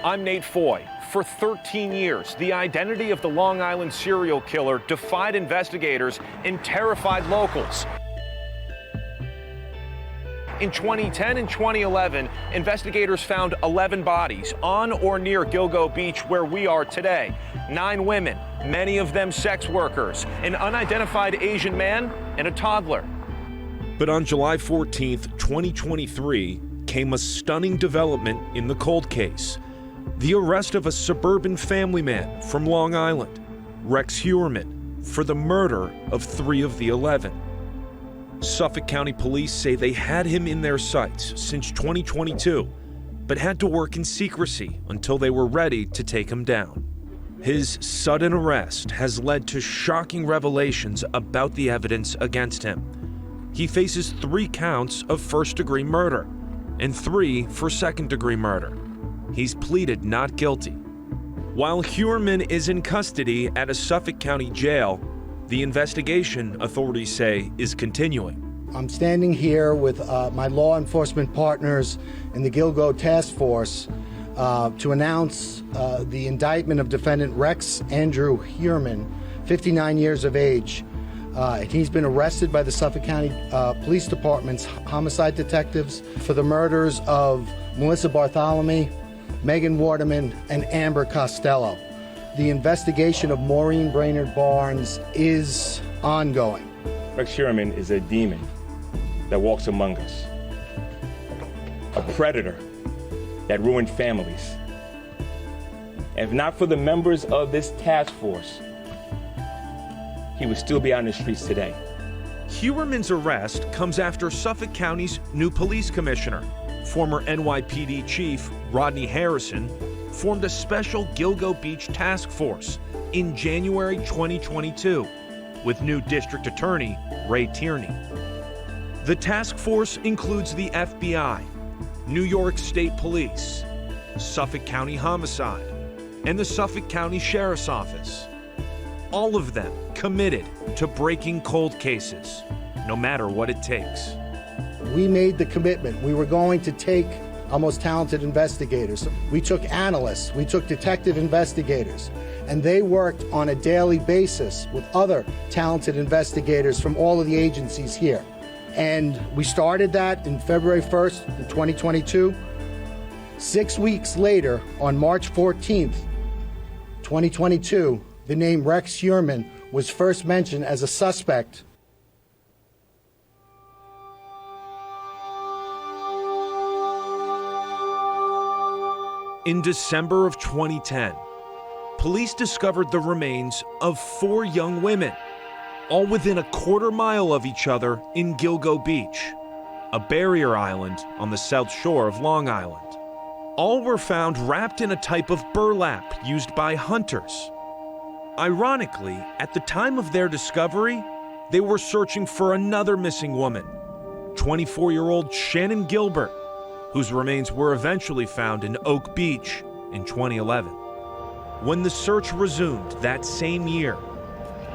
I'm Nate Foy. For 13 years, the identity of the Long Island serial killer defied investigators and terrified locals. In 2010 and 2011, investigators found 11 bodies on or near Gilgo Beach, where we are today. 9 women, many of them sex workers, an unidentified Asian man, and a toddler. But on July 14th, 2023, came a stunning development in the cold case. The arrest of a suburban family man from Long Island, Rex Heuermann, for the murder of 3 of the 11. Suffolk County Police say they had him in their sights since 2022, but had to work in secrecy until they were ready to take him down. His sudden arrest has led to shocking revelations about the evidence against him. He faces 3 counts of first-degree murder and 3 for second-degree murder. He's pleaded not guilty. While Heuermann is in custody at a Suffolk County jail, the investigation, authorities say, is continuing. I'm standing here with my law enforcement partners in the Gilgo Task Force to announce the indictment of defendant Rex Andrew Heuermann, 59 years of age. He's been arrested by the Suffolk County Police Department's homicide detectives for the murders of Melissa Bartholomew, Megan Waterman, and Amber Costello. The investigation of Maureen Brainerd Barnes is ongoing. Rex Heuermann is a demon that walks among us, a predator that ruined families. If not for the members of this task force, he would still be on the streets today. Heuermann's arrest comes after Suffolk County's new police commissioner, former NYPD Chief Rodney Harrison, formed a special Gilgo Beach task force in January 2022 with new District Attorney Ray Tierney. The task force includes the FBI, New York State Police, Suffolk County Homicide, and the Suffolk County Sheriff's Office. All of them committed to breaking cold cases, no matter what it takes. We made the commitment. We were going to take our most talented investigators. We took analysts, we took detective investigators, and they worked on a daily basis with other talented investigators from all of the agencies here. And we started that in February 1st, 2022. 6 weeks later, on March 14th, 2022, the name Rex Heuermann was first mentioned as a suspect. In December of 2010, police discovered the remains of 4 young women, all within a quarter-mile of each other in Gilgo Beach, a barrier island on the south shore of Long Island. All were found wrapped in a type of burlap used by hunters. Ironically, at the time of their discovery, they were searching for another missing woman, 24-year-old Shannon Gilbert, whose remains were eventually found in Oak Beach in 2011. When the search resumed that same year,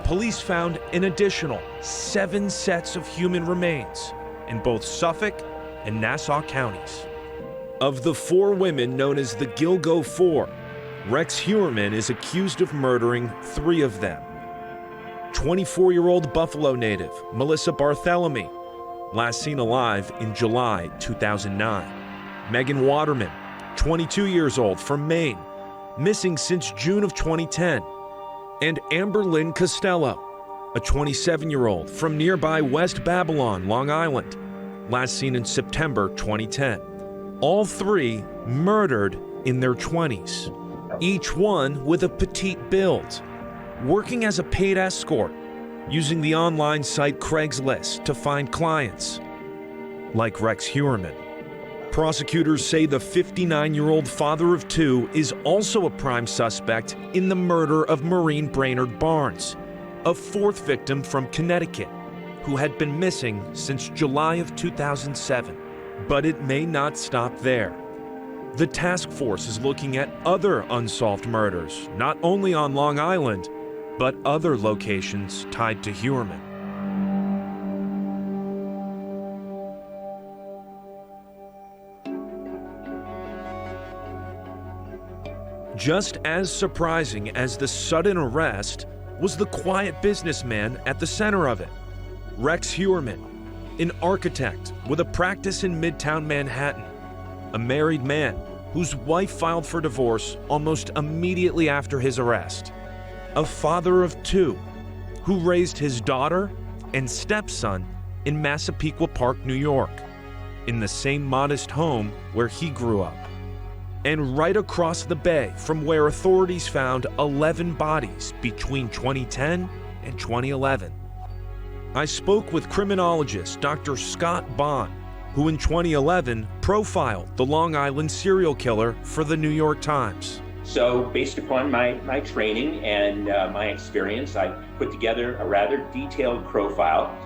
police found an additional 7 sets of human remains in both Suffolk and Nassau counties. Of the 4 women known as the Gilgo Four, Rex Heuermann is accused of murdering 3 of them. 24-year-old Buffalo native Melissa Bartholomew, last seen alive in July 2009. Megan Waterman, 22 years old, from Maine, missing since June of 2010. And Amber Lynn Costello, a 27-year-old from nearby West Babylon, Long Island, last seen in September 2010. All 3 murdered in their 20s, each one with a petite build, working as a paid escort, using the online site Craigslist to find clients, like Rex Heuermann. Prosecutors say the 59-year-old father of 2 is also a prime suspect in the murder of Maureen Brainerd Barnes, a 4th victim from Connecticut, who had been missing since July of 2007. But it may not stop there. The task force is looking at other unsolved murders, not only on Long Island, but other locations tied to Heuermann. Just as surprising as the sudden arrest was the quiet businessman at the center of it. Rex Heuermann, an architect with a practice in Midtown Manhattan, a married man whose wife filed for divorce almost immediately after his arrest, a father of two who raised his daughter and stepson in Massapequa Park, New York, in the same modest home where he grew up, and right across the bay from where authorities found 11 bodies between 2010 and 2011. I spoke with criminologist Dr. Scott Bond, who in 2011 profiled the Long Island serial killer for the New York Times. So based upon my training and my experience, I put together a rather detailed profile.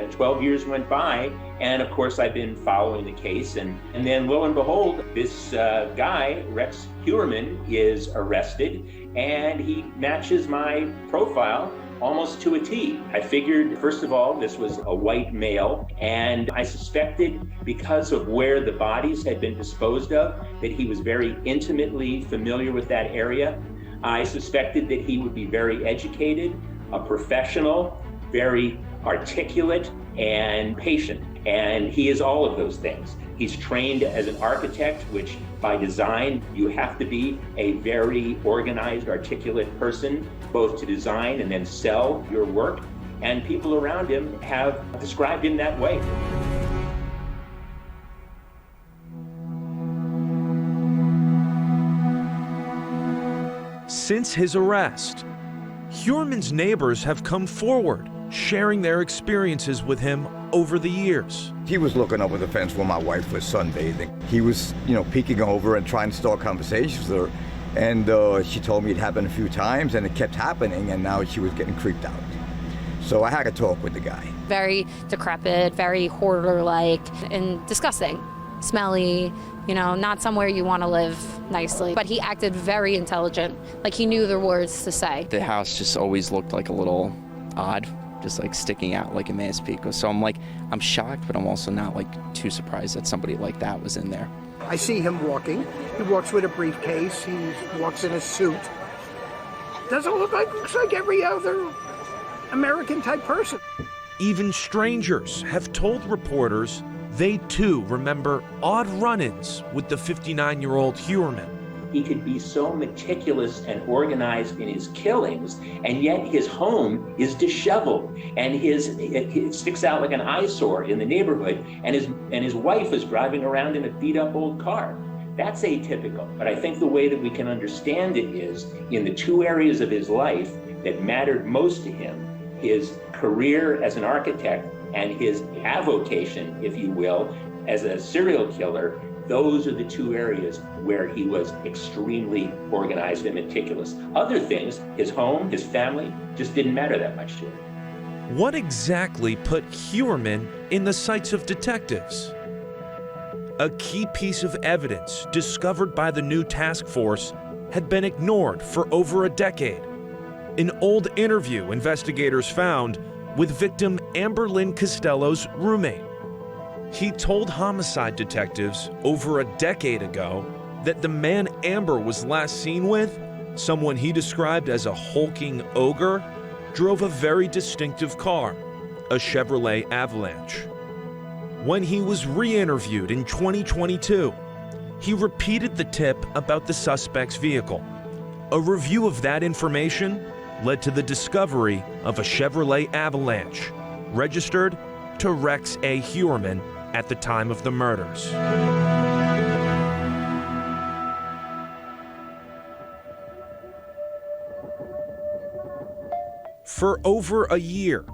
12 years went by, and of course I've been following the case, and then lo and behold, this guy, Rex Heuermann, is arrested, and he matches my profile almost to a T. I figured, first of all, this was a white male, and I suspected, because of where the bodies had been disposed of, that he was very intimately familiar with that area. I suspected that he would be very educated, a professional, very articulate, and patient. And he is all of those things. He's trained as an architect, which by design, you have to be a very organized, articulate person, both to design and then sell your work. And people around him have described him that way. Since his arrest, Heuermann's neighbors have come forward, sharing their experiences with him over the years. He was looking over the fence when my wife was sunbathing. He was, peeking over and trying to start conversations with her. And she told me it happened a few times, and it kept happening, and now she was getting creeped out. So I had to talk with the guy. Very decrepit, very hoarder-like, and disgusting, smelly, not somewhere you want to live nicely. But he acted very intelligent, like he knew the words to say. The house just always looked like a little odd, just like sticking out like a Massapequa. So I'm shocked, but I'm also not too surprised that somebody like that was in there. I see him walking. He walks with a briefcase. He walks in a suit. Looks like every other American type person. Even strangers have told reporters they too remember odd run-ins with the 59-year-old Heuermann. He could be so meticulous and organized in his killings, and yet his home is disheveled, and it sticks out like an eyesore in the neighborhood, and his wife is driving around in a beat-up old car. That's atypical, but I think the way that we can understand it is in the two areas of his life that mattered most to him, his career as an architect and his avocation, if you will, as a serial killer. Those are the two areas where he was extremely organized and meticulous. Other things, his home, his family, just didn't matter that much to him. What exactly put Heuermann in the sights of detectives? A key piece of evidence discovered by the new task force had been ignored for over a decade. An old interview investigators found with victim Amber Lynn Costello's roommate. He told homicide detectives over a decade ago that the man Amber was last seen with, someone he described as a hulking ogre, drove a very distinctive car, a Chevrolet Avalanche. When he was re-interviewed in 2022, he repeated the tip about the suspect's vehicle. A review of that information led to the discovery of a Chevrolet Avalanche, registered to Rex A. Heuermann at the time of the murders. For over a year,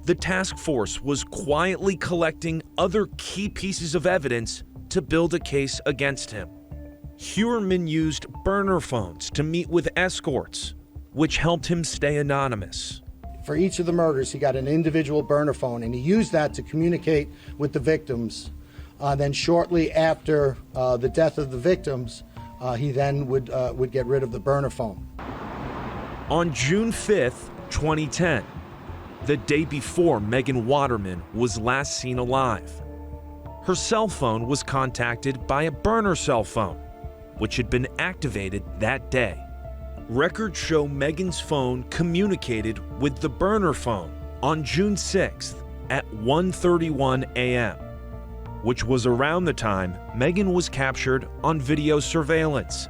the task force was quietly collecting other key pieces of evidence to build a case against him. Heuermann used burner phones to meet with escorts, which helped him stay anonymous. For each of the murders, he got an individual burner phone, and he used that to communicate with the victims. Then shortly after the death of the victims, he then would get rid of the burner phone. On June 5th, 2010, the day before Megan Waterman was last seen alive, her cell phone was contacted by a burner cell phone, which had been activated that day. Records show Megan's phone communicated with the burner phone on June 6th at 1:31 a.m., which was around the time Megan was captured on video surveillance,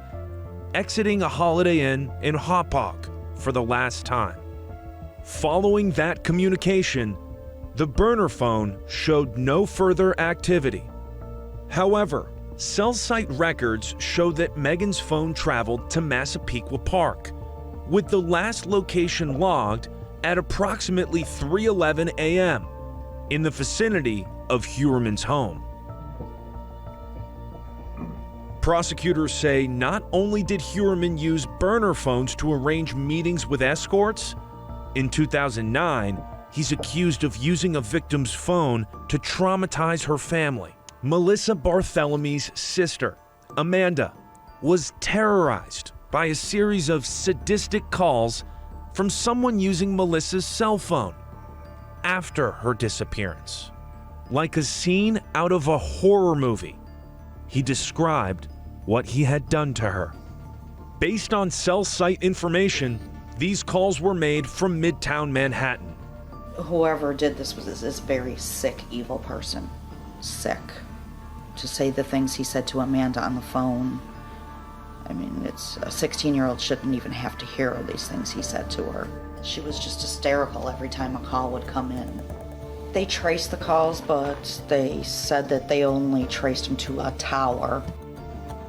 exiting a Holiday Inn in Hauppauge for the last time. Following that communication, the burner phone showed no further activity. However, cell site records show that Megan's phone traveled to Massapequa Park, with the last location logged at approximately 3:11 a.m. in the vicinity of Heuermann's home. Prosecutors say not only did Heuermann use burner phones to arrange meetings with escorts, in 2009, he's accused of using a victim's phone to traumatize her family. Melissa Barthelemy's sister, Amanda, was terrorized by a series of sadistic calls from someone using Melissa's cell phone after her disappearance. Like a scene out of a horror movie, he described what he had done to her. Based on cell site information, these calls were made from Midtown Manhattan. Whoever did this was a very sick, evil person. Sick. To say the things he said to Amanda on the phone, I mean, it's a 16-year-old shouldn't even have to hear these things he said to her. She was just hysterical every time a call would come in. They traced the calls, but they said that they only traced them to a tower.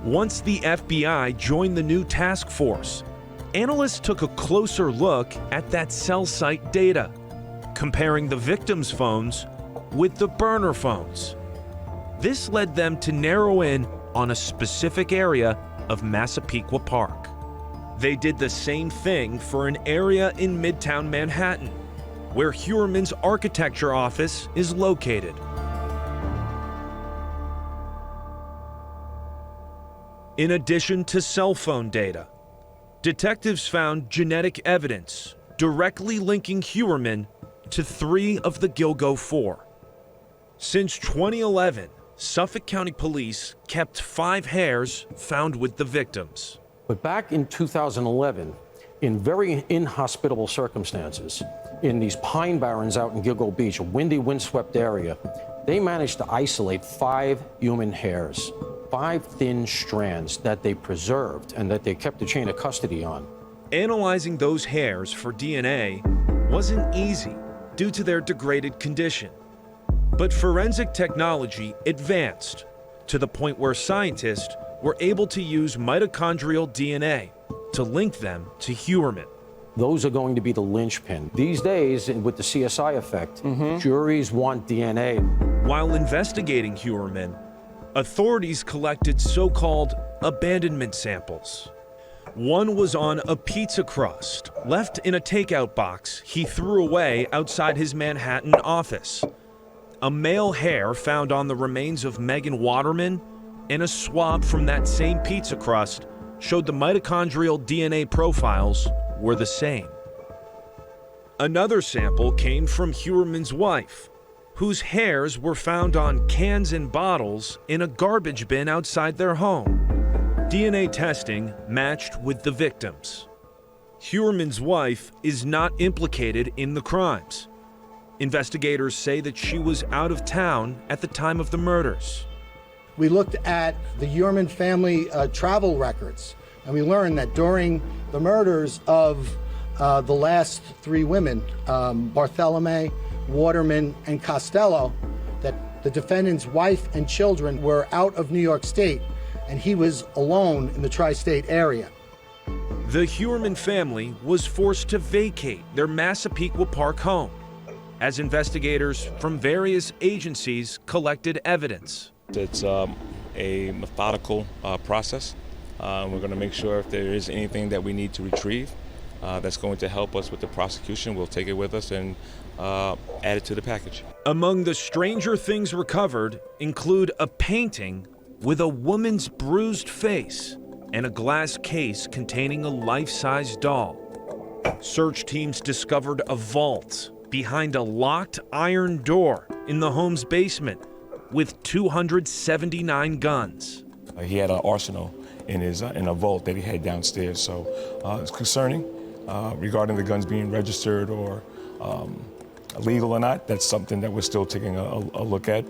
Once the FBI joined the new task force, analysts took a closer look at that cell site data, comparing the victims' phones with the burner phones. This led them to narrow in on a specific area of Massapequa Park. They did the same thing for an area in Midtown Manhattan, where Heuermann's architecture office is located. In addition to cell phone data, detectives found genetic evidence directly linking Heuermann to 3 of the Gilgo 4. Since 2011, Suffolk County Police kept 5 hairs found with the victims. But back in 2011, in very inhospitable circumstances, in these pine barrens out in Gilgo Beach, a windy, windswept area, they managed to isolate 5 human hairs, 5 thin strands that they preserved and that they kept the chain of custody on. Analyzing those hairs for DNA wasn't easy due to their degraded condition. But forensic technology advanced to the point where scientists were able to use mitochondrial DNA to link them to Heuermann. Those are going to be the linchpin. These days, with the CSI effect, juries want DNA. While investigating Heuermann, authorities collected so-called abandonment samples. One was on a pizza crust left in a takeout box he threw away outside his Manhattan office. A male hair found on the remains of Megan Waterman and a swab from that same pizza crust showed the mitochondrial DNA profiles were the same. Another sample came from Heuermann's wife, whose hairs were found on cans and bottles in a garbage bin outside their home. DNA testing matched with the victims. Heuermann's wife is not implicated in the crimes. Investigators say that she was out of town at the time of the murders. We looked at the Heuermann family travel records, and we learned that during the murders of the last 3 women, Barthelemy, Waterman, and Costello, that the defendant's wife and children were out of New York State, and he was alone in the tri-state area. The Heuermann family was forced to vacate their Massapequa Park home as investigators from various agencies collected evidence. It's a methodical process. We're going to make sure if there is anything that we need to retrieve that's going to help us with the prosecution, we'll take it with us and add it to the package. Among the stranger things recovered include a painting with a woman's bruised face and a glass case containing a life-size doll. Search teams discovered a vault behind a locked iron door in the home's basement with 279 guns. He had an arsenal, in a vault that he had downstairs. So it's concerning regarding the guns being registered or illegal or not. That's something that we're still taking a look at.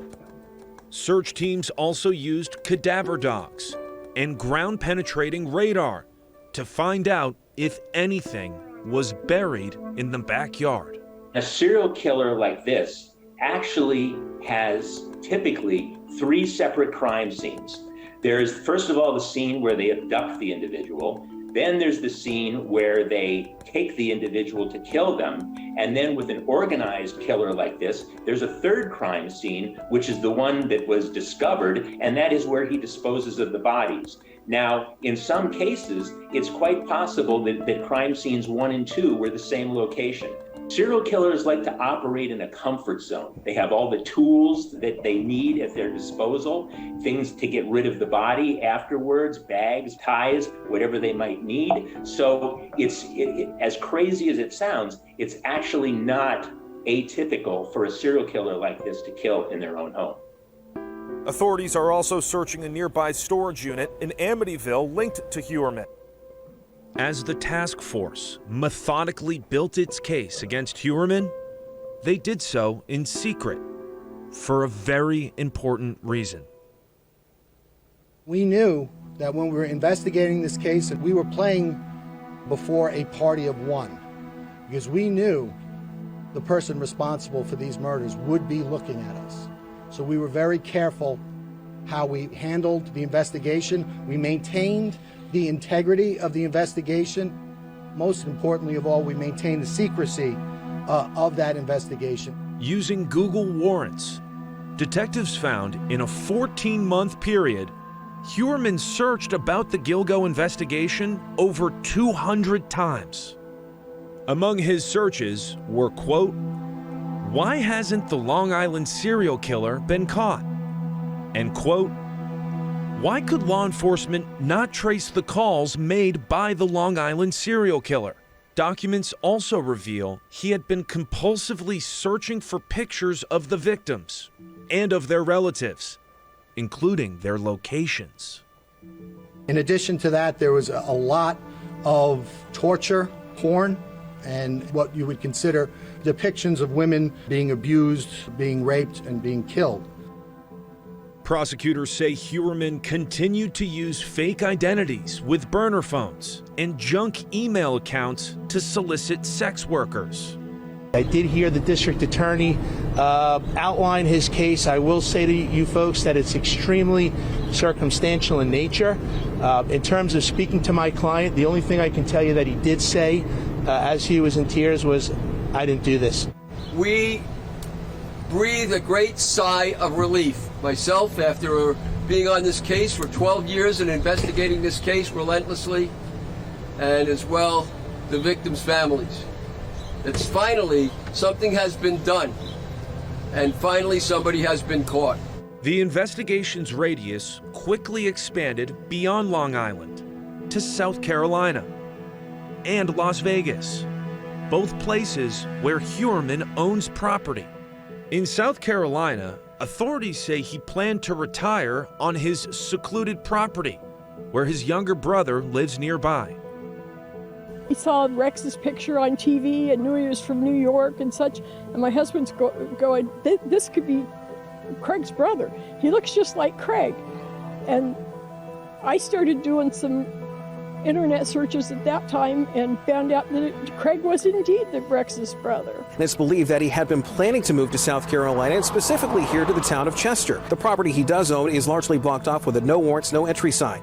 Search teams also used cadaver dogs and ground-penetrating radar to find out if anything was buried in the backyard. A serial killer like this actually has typically 3 separate crime scenes. There's, first of all, the scene where they abduct the individual. Then there's the scene where they take the individual to kill them. And then with an organized killer like this, there's a 3rd crime scene, which is the one that was discovered, and that is where he disposes of the bodies. Now, in some cases, it's quite possible that crime scenes 1 and 2 were the same location. Serial killers like to operate in a comfort zone. They have all the tools that they need at their disposal, things to get rid of the body afterwards, bags, ties, whatever they might need. So it's as crazy as it sounds, it's actually not atypical for a serial killer like this to kill in their own home. Authorities are also searching a nearby storage unit in Amityville linked to Heuermann. As the task force methodically built its case against Heuermann, they did so in secret for a very important reason. We knew that when we were investigating this case, that we were playing before a party of one, because we knew the person responsible for these murders would be looking at us. So we were very careful how we handled the investigation. We maintained the integrity of the investigation. Most importantly of all, we maintained the secrecy of that investigation. Using Google warrants, detectives found in a 14-month period, Heuermann searched about the Gilgo investigation over 200 times. Among his searches were, quote, "Why hasn't the Long Island serial killer been caught?" And, quote, "Why could law enforcement not trace the calls made by the Long Island serial killer?" Documents also reveal he had been compulsively searching for pictures of the victims and of their relatives, including their locations. In addition to that, there was a lot of torture, porn, and what you would consider depictions of women being abused, being raped, and being killed. Prosecutors say Heuermann continued to use fake identities with burner phones and junk email accounts to solicit sex workers. I did hear the district attorney outline his case. I will say to you folks that it's extremely circumstantial in nature. In terms of speaking to my client, the only thing I can tell you that he did say as he was in tears was, "I didn't do this." We breathe a great sigh of relief. Myself, after being on this case for 12 years and investigating this case relentlessly, and as well the victims' families. It's finally something has been done, and finally somebody has been caught. The investigation's radius quickly expanded beyond Long Island to South Carolina and Las Vegas, both places where Heuermann owns property. In South Carolina, authorities say he planned to retire on his secluded property, where his younger brother lives nearby. He saw Rex's picture on TV and knew he was from New York and such, and my husband's going, this could be Craig's brother. He looks just like Craig. And I started doing some internet searches at that time and found out that Craig was indeed the Rex's brother. It's believed that he had been planning to move to South Carolina and specifically here to the town of Chester. The property he does own is largely blocked off with a no warrants, no entry sign.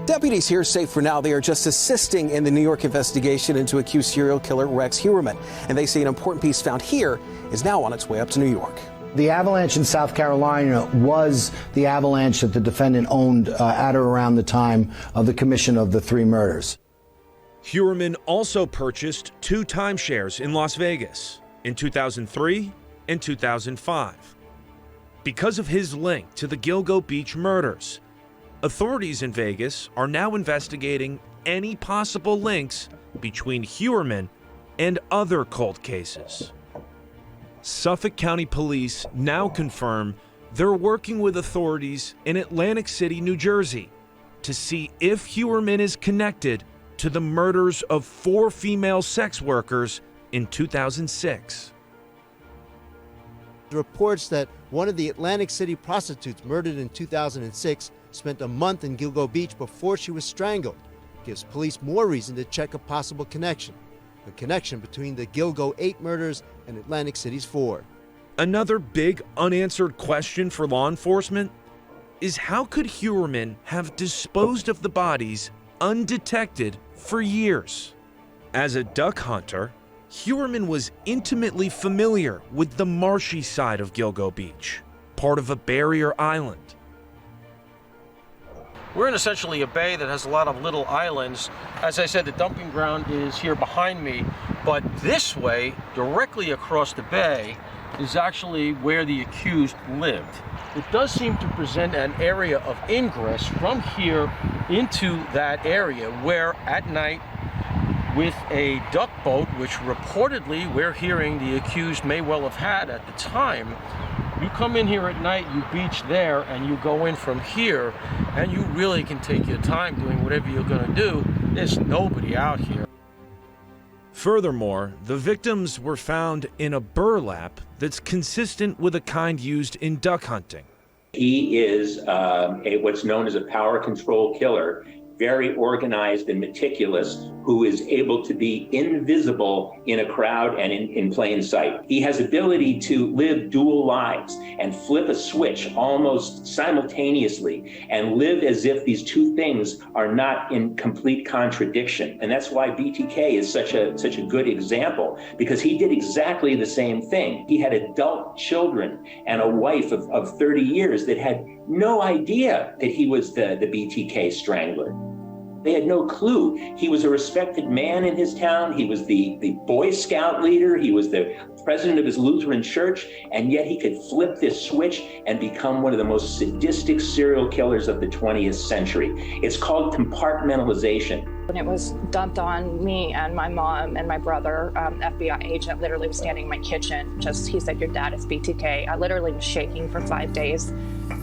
Deputies here say for now they are just assisting in the New York investigation into accused serial killer Rex Heuermann, and they say an important piece found here is now on its way up to New York. The avalanche in South Carolina was the avalanche that the defendant owned at or around the time of the commission of the 3 murders. Heuermann also purchased 2 timeshares in Las Vegas in 2003 and 2005. Because of his link to the Gilgo Beach murders, authorities in Vegas are now investigating any possible links between Heuermann and other cold cases. Suffolk County Police now confirm they're working with authorities in Atlantic City, New Jersey, to see if Heuermann is connected to the murders of 4 female sex workers in 2006. Reports that one of the Atlantic City prostitutes murdered in 2006 spent a month in Gilgo Beach before she was strangled gives police more reason to check a possible connection. The connection between the Gilgo 8 murders and Atlantic City's 4. Another big unanswered question for law enforcement is how could Heuermann have disposed of the bodies undetected for years? As a duck hunter, Heuermann was intimately familiar with the marshy side of Gilgo Beach, part of a barrier island. We're in essentially a bay that has a lot of little islands. As I said, the dumping ground is here behind me, but this way, directly across the bay, is actually where the accused lived. It does seem to present an area of ingress from here into that area where at night with a duck boat, which reportedly we're hearing the accused may well have had at the time, you come in here at night, you beach there, and you go in from here, and you really can take your time doing whatever you're gonna do. There's nobody out here. Furthermore, the victims were found in a burlap that's consistent with a kind used in duck hunting. He is what's known as a power control killer, very organized and meticulous, who is able to be invisible in a crowd and in plain sight. He has ability to live dual lives and flip a switch almost simultaneously and live as if these two things are not in complete contradiction. And that's why BTK is such a good example, because he did exactly the same thing. He had adult children and a wife of 30 years that had no idea that he was the BTK strangler. They had no clue. He was a respected man in his town. He was the Boy Scout leader. He was the president of his Lutheran church. And yet he could flip this switch and become one of the most sadistic serial killers of the 20th century. It's called compartmentalization. When it was dumped on me and my mom and my brother, FBI agent literally was standing in my kitchen. He said, "Your dad is BTK." I literally was shaking for 5 days,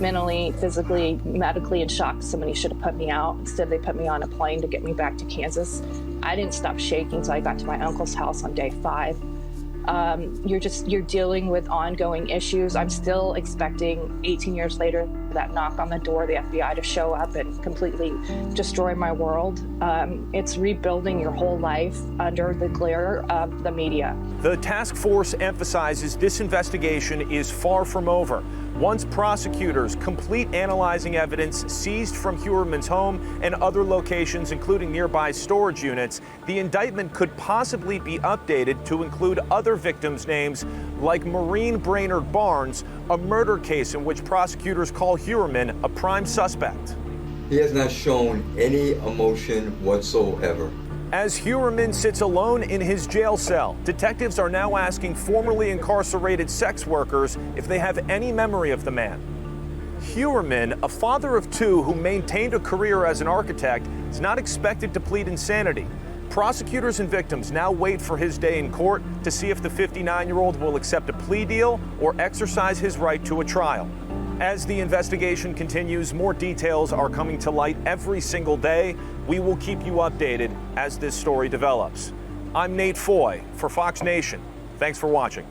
mentally, physically, medically in shock. Somebody should have put me out. Instead, they put me on a plane to get me back to Kansas. I didn't stop shaking until I got to my uncle's house on day 5. You're dealing with ongoing issues. I'm still expecting 18 years later that knock on the door, the FBI to show up and completely destroy my world. It's rebuilding your whole life under the glare of the media. The task force emphasizes this investigation is far from over. Once prosecutors complete analyzing evidence seized from Heuermann's home and other locations, including nearby storage units, the indictment could possibly be updated to include other victims' names like Maureen Brainerd Barnes, a murder case in which prosecutors call Heuermann a prime suspect. He has not shown any emotion whatsoever. As Heuermann sits alone in his jail cell, detectives are now asking formerly incarcerated sex workers if they have any memory of the man. Heuermann, a father of 2 who maintained a career as an architect, is not expected to plead insanity. Prosecutors and victims now wait for his day in court to see if the 59-year-old will accept a plea deal or exercise his right to a trial. As the investigation continues, more details are coming to light every single day. We will keep you updated as this story develops. I'm Nate Foy for Fox Nation. Thanks for watching.